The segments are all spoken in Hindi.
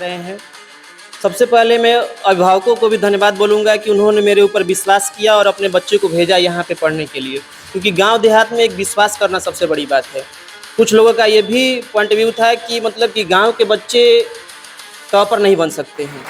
रहे हैं। सबसे पहले मैं अभिभावकों को भी धन्यवाद बोलूँगा कि उन्होंने मेरे ऊपर विश्वास किया और अपने बच्चे को भेजा यहाँ पे पढ़ने के लिए, क्योंकि गांव देहात में एक विश्वास करना सबसे बड़ी बात है। कुछ लोगों का ये भी पॉइंट व्यू था कि मतलब कि गांव के बच्चे टॉपर नहीं बन सकते हैं।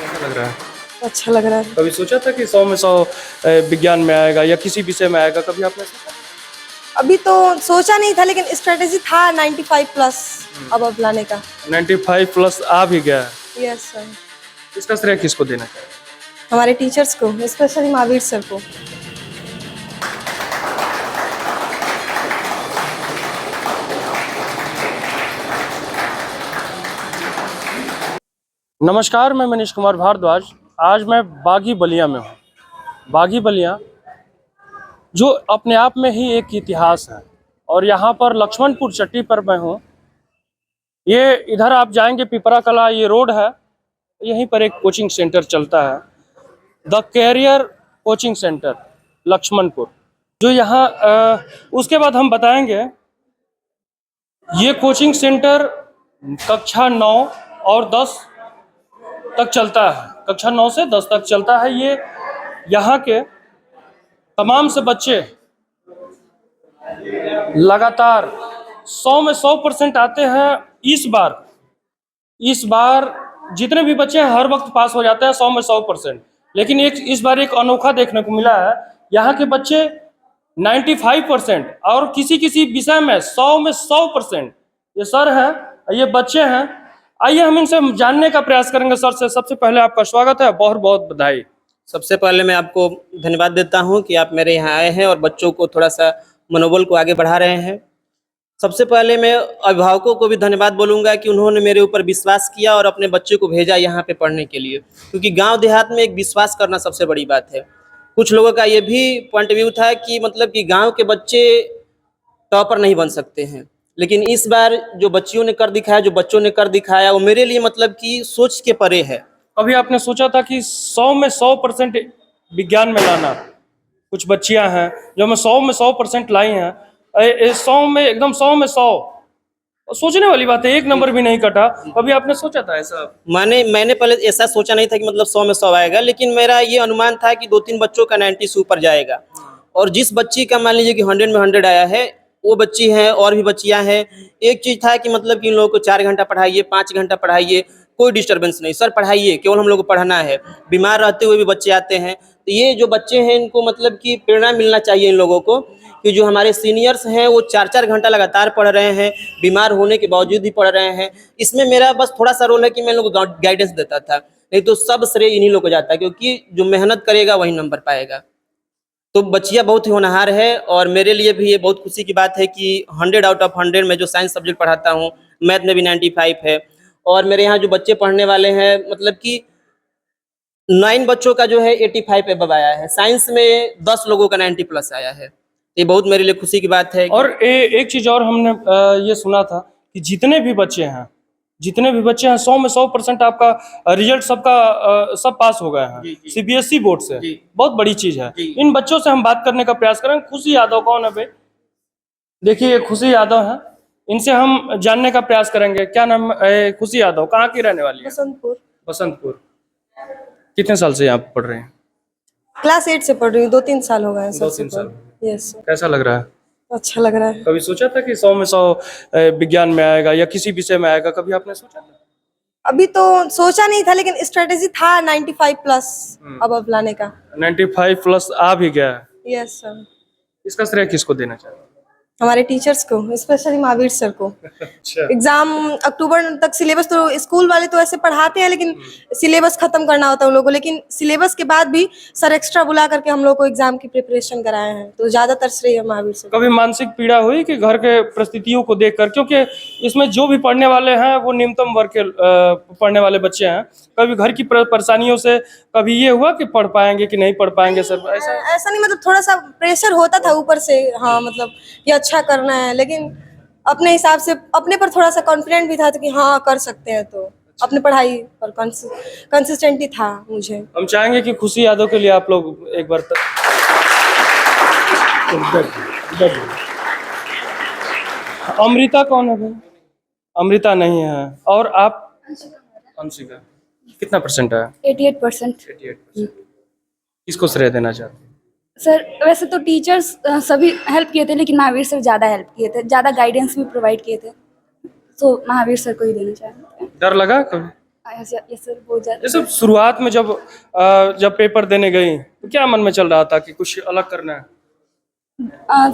कैसा लग रहा है? अच्छा लग रहा है। कभी सोचा था कि 100 में 100 विज्ञान में आएगा या किसी विषय में आएगा, कभी आपने सोचा? अभी तो सोचा नहीं था, लेकिन स्ट्रेटेजी था 95 प्लस अब लाने का। 95 प्लस आ भी गया है। Yes sir. इसका श्रेय किसको देना चाहिए? हमारे टीचर्स को, स्पेशली महावीर सर को। नमस्कार, मैं मनीष कुमार भारद्वाज। आज मैं बागी बलिया में हूँ। बागी बलिया जो अपने आप में ही एक इतिहास है, और यहाँ पर लक्ष्मणपुर चट्टी पर मैं हूँ। ये इधर आप जाएंगे पिपरा कला, ये रोड है, यहीं पर एक कोचिंग सेंटर चलता है, the career coaching centre Lakshmanpur, जो यहाँ उसके बाद हम बताएंगे। ये कोचिंग सेंटर कक्षा 9 और 10 तक चलता है। कक्षा 9 से 10 तक चलता है। ये यहाँ के तमाम से बच्चे लगातार 100 में 100% आते हैं। इस बार जितने भी बच्चे हैं हर वक्त पास हो जाते हैं 100 में 100%, लेकिन इस बार एक अनोखा देखने को मिला है। यहाँ के बच्चे 95% और किसी किसी विषय में 100 में 100%। ये सर हैं, ये बच्चे हैं। आइए हम इनसे जानने का प्रयास करेंगे। सर से सबसे पहले आपका स्वागत है, बहुत बहुत बधाई। सबसे पहले मैं आपको धन्यवाद देता हूं कि आप मेरे यहाँ आए हैं और बच्चों को थोड़ा सा मनोबल को आगे बढ़ा रहे हैं। सबसे पहले मैं अभिभावकों को भी धन्यवाद बोलूँगा कि उन्होंने मेरे ऊपर विश्वास किया और अपने बच्चे को भेजा यहाँ पे पढ़ने के लिए, क्योंकि गांव देहात में एक विश्वास करना सबसे बड़ी बात है। कुछ लोगों का ये भी पॉइंट व्यू था कि मतलब कि गाँव के बच्चे टॉपर नहीं बन सकते हैं, लेकिन इस बार जो बच्चियों ने कर दिखाया, जो बच्चों ने कर दिखाया, वो मेरे लिए मतलब कि सोच के परे है। अभी आपने सोचा था कि 100 में 100% विज्ञान में लाना? कुछ बच्चियां हैं जो हमें 100 में 100% लाई हैं। 100 में एकदम 100 में 100 सोचने वाली बात है, एक नंबर भी नहीं कटा। अभी आपने सोचा था ऐसा? मैंने पहले ऐसा सोचा नहीं था कि मतलब 100 में 100 आएगा, लेकिन मेरा ये अनुमान था कि 2-3 बच्चों का 90 से ऊपर जाएगा। और जिस बच्ची का मान लीजिए कि 100 में 100 आया है, वो बच्ची हैं और भी बच्चियां हैं। एक चीज़ था कि मतलब कि इन लोगों को 4 घंटा पढ़ाइए, 5 घंटा पढ़ाइए, कोई डिस्टर्बेंस नहीं, सर पढ़ाइए, केवल हम लोग को पढ़ना है। बीमार रहते हुए भी बच्चे आते हैं। तो ये जो बच्चे हैं इनको मतलब कि प्रेरणा मिलना चाहिए इन लोगों को कि जो हमारे सीनियर्स हैं वो 4-4 घंटा लगातार पढ़ रहे हैं, बीमार होने के बावजूद भी पढ़ रहे हैं। इसमें मेरा बस थोड़ा सा रोल है कि मैं लोगों को गाइडेंस देता था, नहीं तो सब श्रेय इन्हीं लोग को जाता है, क्योंकि जो मेहनत करेगा वही नंबर पाएगा। तो बच्चियाँ बहुत ही होनहार है और मेरे लिए भी ये बहुत खुशी की बात है कि 100 आउट ऑफ 100 में जो साइंस सब्जेक्ट पढ़ाता हूँ, मैथ में भी 95 है। और मेरे यहाँ जो बच्चे पढ़ने वाले हैं मतलब कि 9 बच्चों का जो है 85 अबव आया है। साइंस में 10 लोगों का 90 प्लस आया है। ये बहुत मेरे लिए खुशी की बात है। और एक चीज और हमने ये सुना था कि जितने भी बच्चे हैं 100 में 100% आपका रिजल्ट सबका सब पास हो गए हैं CBSE बोर्ड से। बहुत बड़ी चीज है। इन बच्चों से हम बात करने का प्रयास करेंगे। खुशी यादव कौन है भाई? देखिए ये खुशी यादव है, इनसे हम जानने का प्रयास करेंगे। क्या नाम है? खुशी यादव कहाँ की रहने वाली है? बसंतपुर। बसंतपुर। कितने साल से यहाँ पर पढ़ रहे हैं? क्लास 8 से पढ़ रही हूँ, 2-3 साल हो गए हैं। 2-3 साल। यस। कैसा लग रहा है? अच्छा लग रहा है। कभी सोचा था कि 100 में 100 विज्ञान में आएगा या किसी विषय में आएगा, कभी आपने सोचा था? अभी तो सोचा नहीं था, लेकिन स्ट्रेटेजी था 95 प्लस अब लाने का। 95 प्लस आ भी गया है। Yes sir. इसका श्रेय किसको देना चाहिए? हमारे टीचर्स को, स्पेशली महावीर सर को। अच्छा। एग्जाम अक्टूबर तक सिलेबस तो स्कूल वाले तो ऐसे पढ़ाते हैं, लेकिन सिलेबस खत्म करना होता है उन लोगों को। लेकिन सिलेबस के बाद भी सर एक्स्ट्रा बुला करके हम लोग को एग्जाम की प्रिपरेशन कराए हैं, तो ज्यादातर श्रेय महावीर सर। कभी मानसिक पीड़ा हुई कि घर के परिस्थितियों को देखकर, क्योंकि इसमें जो भी पढ़ने वाले हैं वो निम्नतम वर्ग के पढ़ने वाले बच्चे हैं, कभी घर की परेशानियों से कभी ये हुआ कि पढ़ पाएंगे कि नहीं पढ़ पाएंगे सर? ऐसा नहीं, मतलब थोड़ा सा प्रेशर होता था ऊपर से, हाँ मतलब ये अच्छा करना है, लेकिन अपने हिसाब से अपने पर थोड़ा सा कॉन्फिडेंट भी था कि हाँ कर सकते हैं, तो अपने पढ़ाई पर कंसिस्टेंटी था मुझे। हम चाहेंगे कि खुशी यादव के लिए आप लोग एक बार अमृता कौन है भाई? अमृता नहीं है। और आप? अंशिका। कितना परसेंट है? 88%। 88%। किसको श्रेय देना चाहते हैं? सर वैसे तो टीचर्स सभी हेल्प किए थे, लेकिन महावीर सर ज़्यादा हेल्प किए थे, ज़्यादा गाइडेंस भी प्रोवाइड किए थे, तो महावीर सर को ही देना चाहते हैं। डर लगा कभी? यस सर, बहुत ज़्यादा। जैसे शुरुआत में जब पेपर देने गई तो क्या मन में चल रहा था कि कुछ अलग करना है?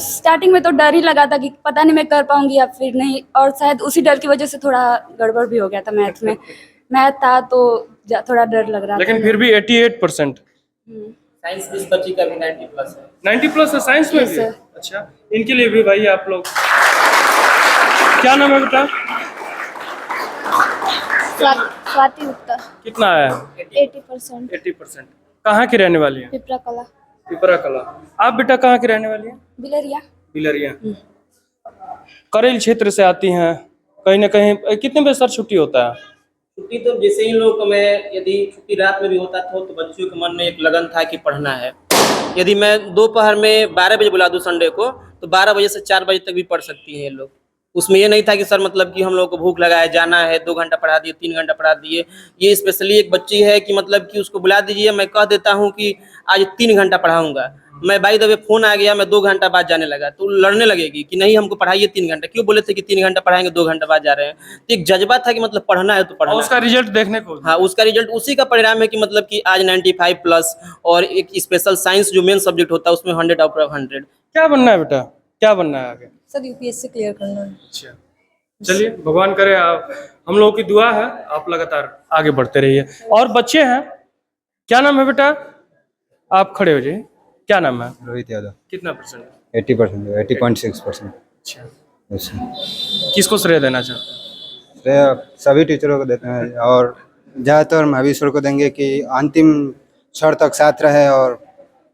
स्टार्टिंग में तो डर ही लगा था कि पता नहीं मैं कर पाऊंगी या फिर नहीं, और शायद उसी डर की वजह से थोड़ा गड़बड़ भी हो गया था मैथ में। मैथ था तो थोड़ा डर लग रहा था। लेकिन फिर भी 88%। साइंस में इस बच्ची का भी 90 प्लस है। 90 प्लस है साइंस में Yes, भी? sir. अच्छा, इनके लिए भी भाई आप लोग, क्या नाम है बेटा? स्वाति गुप्ता। कितना आया? 80%। 80%। कहाँ की रहने वाली है? पिपरा कला। पिपरा कला। आप बेटा कहाँ की रहने वाली है? बिलरिया। बिलरिया। करेल क्षेत्र से आती हैं, कहीं ना कहीं कितने बजे सर छुट्टी होता है? छुट्टी तो जैसे ही लोग मैं, यदि छुट्टी रात में भी होता था तो बच्चों के मन में एक लगन था कि पढ़ना है। यदि मैं दोपहर में 12 बजे बुला दूं संडे को, तो 12 बजे से 4 बजे तक भी पढ़ सकती हैं ये लोग। उसमें ये नहीं था कि सर मतलब कि हम लोग को भूख लगा है, जाना है, 2 घंटा पढ़ा दिए, 3 घंटा पढ़ा दिए। ये स्पेशली एक बच्ची है कि मतलब कि उसको बुला दीजिए, मैं कह देता हूँ कि आज 3 घंटा पढ़ाऊंगा, मैं बाई द वे फोन आ गया, मैं 2 घंटा बाद जाने लगा, तो लड़ने लगेगी कि नहीं हमको पढ़ाइए 3 घंटा, क्यों बोले थे कि 3 घंटा पढ़ाएंगे 2 घंटा बाद जा रहे हैं। तो एक जज्बा था कि मतलब पढ़ना है तो पढ़ना और है। उसका रिजल्ट देखने को? हाँ, उसका रिजल्ट उसी का परिणाम है कि मतलब कि आज 95 प्लस, और एक स्पेशल साइंस जो मेन सब्जेक्ट होता है उसमें 100 आउट ऑफ 100। क्या बनना है बेटा, क्या बनना है आगे? सर यूपीएससी क्लियर करना है। अच्छा, चलिए भगवान करे, आप, हम लोगों की दुआ है, आप लगातार आगे बढ़ते रहिए। और बच्चे हैं, क्या नाम है बेटा? आप खड़े हो जाइए, क्या नाम है? रोहित यादव। कितना परसेंट? 80%, 80.6%। अच्छा, अच्छा, किसको श्रेय देना चाहते हैं? श्रेय सभी टीचरों को देते हैं, और ज़्यादातर महावीर सर को देंगे कि अंतिम क्षण तक साथ रहे और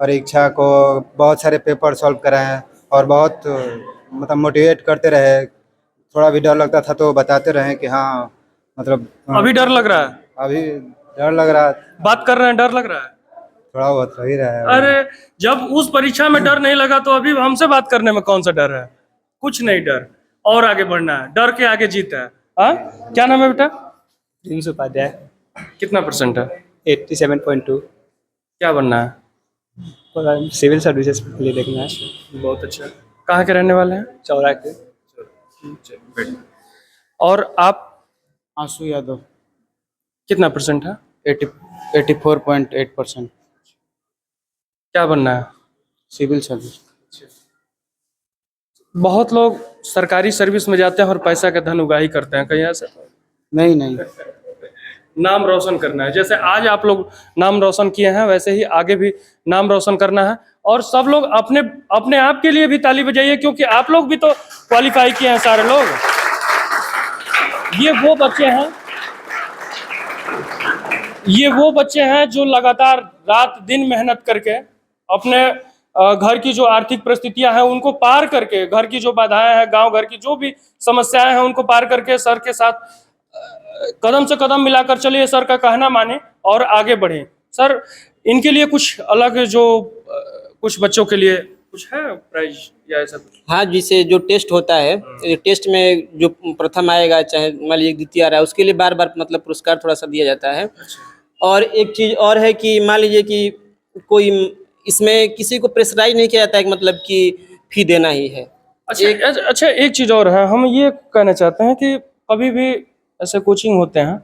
परीक्षा को बहुत सारे पेपर सॉल्व कराएं और बहुत मतलब मोटिवेट करते रहे। थोड़ा भी डर लगता था तो बताते रहे कि हाँ मतलब अभी डर लग रहा है? अभी डर लग रहा, बात कर रहे हैं, डर लग रहा है? थोड़ा बहुत हो ही रहा है। अरे जब उस परीक्षा में डर नहीं लगा तो अभी हमसे बात करने में कौन सा डर है? कुछ नहीं डर, और आगे बढ़ना है, डर के आगे जीत है। हाँ, क्या नाम है बेटा? प्रिंस उपाध्याय। कितना परसेंट है? 87.2। क्या बनना है? सिविल सर्विसेज के लिए देखना है। बहुत अच्छा। कहाँ के रहने वाले हैं? चौरा के। और आप? आंसू यादव। कितना परसेंट है? 84.8%। क्या बनना है? Civil service. बहुत लोग सरकारी सर्विस में जाते हैं और पैसा का धन उगाही करते हैं, कहीं ऐसा? नहीं नहीं, नाम रोशन करना है। जैसे आज आप लोग नाम रोशन किए हैं, वैसे ही आगे भी नाम रोशन करना है। और सब लोग अपने अपने आप के लिए भी ताली बजाइए, क्योंकि आप लोग भी तो क्वालिफाई किए हैं सारे लोग। ये वो बच्चे हैं जो लगातार रात दिन मेहनत करके अपने घर की जो आर्थिक परिस्थितियां हैं उनको पार करके, घर की जो बाधाएं हैं, गांव घर की जो भी समस्याएं हैं उनको पार करके सर के साथ कदम से कदम मिलाकर चलिए, सर का कहना माने और आगे बढ़े। सर इनके लिए कुछ अलग, जो कुछ बच्चों के लिए कुछ है प्राइज या ऐसा कुछ? हाँ, जिसे जो टेस्ट होता है, टेस्ट में जो प्रथम आएगा, चाहे मान लीजिए द्वितीय आ रहा है, उसके लिए बार बार मतलब पुरस्कार थोड़ा सा दिया जाता है। और एक चीज़ और है कि मान लीजिए कि कोई इसमें किसी को प्रेशराइज नहीं किया जाता है कि मतलब कि फी देना ही है। अच्छा, एक चीज़ और है, हम ये कहना चाहते हैं कि कभी भी ऐसे कोचिंग होते हैं,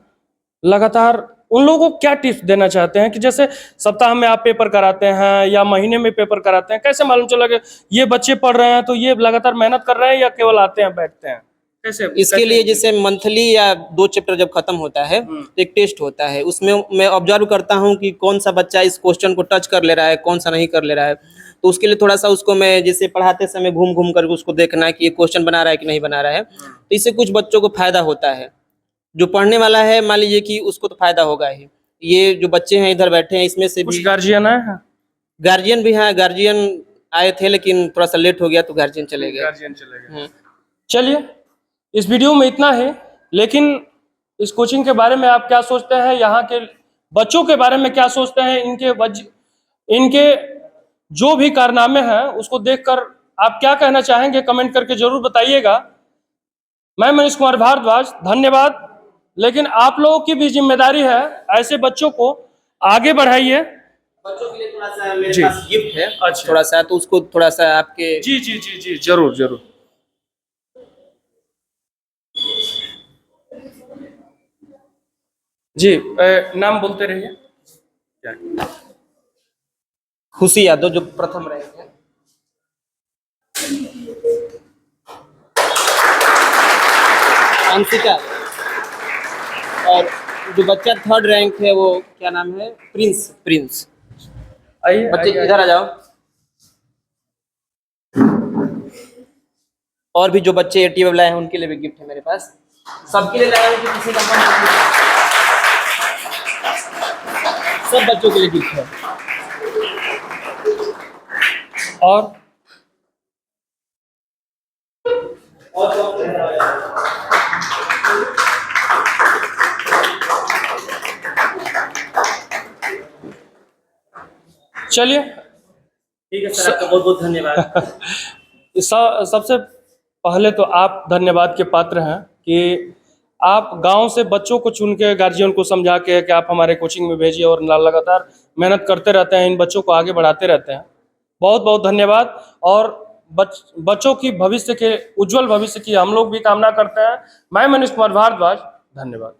लगातार उन लोगों को क्या टिप्स देना चाहते हैं कि जैसे सप्ताह में आप पेपर कराते हैं या महीने में पेपर कराते हैं, कैसे मालूम चला कि ये बच्चे पढ़ रहे हैं तो ये लगातार मेहनत कर रहे हैं या केवल आते हैं बैठते हैं? कैसे? इसके लिए जैसे मंथली या 2 चैप्टर जब खत्म होता है तो एक टेस्ट होता है, उसमें मैं ऑब्जर्व करता हूँ कि कौन सा बच्चा इस क्वेश्चन को टच कर ले रहा है, कौन सा नहीं कर ले रहा है। तो उसके लिए थोड़ा सा उसको मैं जैसे पढ़ाते समय घूम घूम कर उसको देखना है कि ये क्वेश्चन बना रहा है कि नहीं बना रहा है। तो इससे कुछ बच्चों को फायदा होता है, जो पढ़ने वाला है मान लीजिए कि उसको तो फायदा होगा ही। ये जो बच्चे हैं इधर बैठे हैं, इसमें से कुछ भी गार्जियन आए हैं? गार्जियन भी हैं, गार्जियन आए थे लेकिन थोड़ा सा लेट हो गया तो गार्जियन चले गए। चलिए, इस वीडियो में इतना है, लेकिन इस कोचिंग के बारे में आप क्या सोचते हैं, यहाँ के बच्चों के बारे में क्या सोचते हैं, इनके जो भी कारनामे हैं उसको देखकर आप क्या कहना चाहेंगे कमेंट करके जरूर बताइएगा। मैं मनीष कुमार भारद्वाज, धन्यवाद। लेकिन आप लोगों की भी जिम्मेदारी है, ऐसे बच्चों को आगे बढ़ाइए। बच्चों के लिए थोड़ा सा मेरे जी। पास गिफ्ट है, अच्छा। थोड़ा सा, तो उसको थोड़ा सा आपके जी जी जी जी, जरूर जरूर। जी, नाम बोलते रहिए। क्या? खुशी यादव जो प्रथम रहे थे, अंशिका, और जो बच्चा थर्ड रैंक है वो क्या नाम है, प्रिंस। प्रिंस आइए बच्चे आइए, इधर आ जाओ। और भी जो बच्चे AT लाए हैं उनके लिए भी गिफ्ट है मेरे पास, सबके लिए लाया हूं कि किसी का मन नहीं। सब बच्चों के लिए गिफ्ट है। और चलिए, ठीक है सर, आपका बहुत बहुत धन्यवाद। सबसे पहले तो आप धन्यवाद के पात्र हैं कि आप गांव से बच्चों को चुन के, गार्जियन को समझा के कि आप हमारे कोचिंग में भेजिए और लगातार मेहनत करते रहते हैं, इन बच्चों को आगे बढ़ाते रहते हैं। बहुत बहुत धन्यवाद। और बच्चों की भविष्य के, उज्जवल भविष्य की हम लोग भी कामना करते हैं। मैं मनीष कुमार भारद्वाज, धन्यवाद।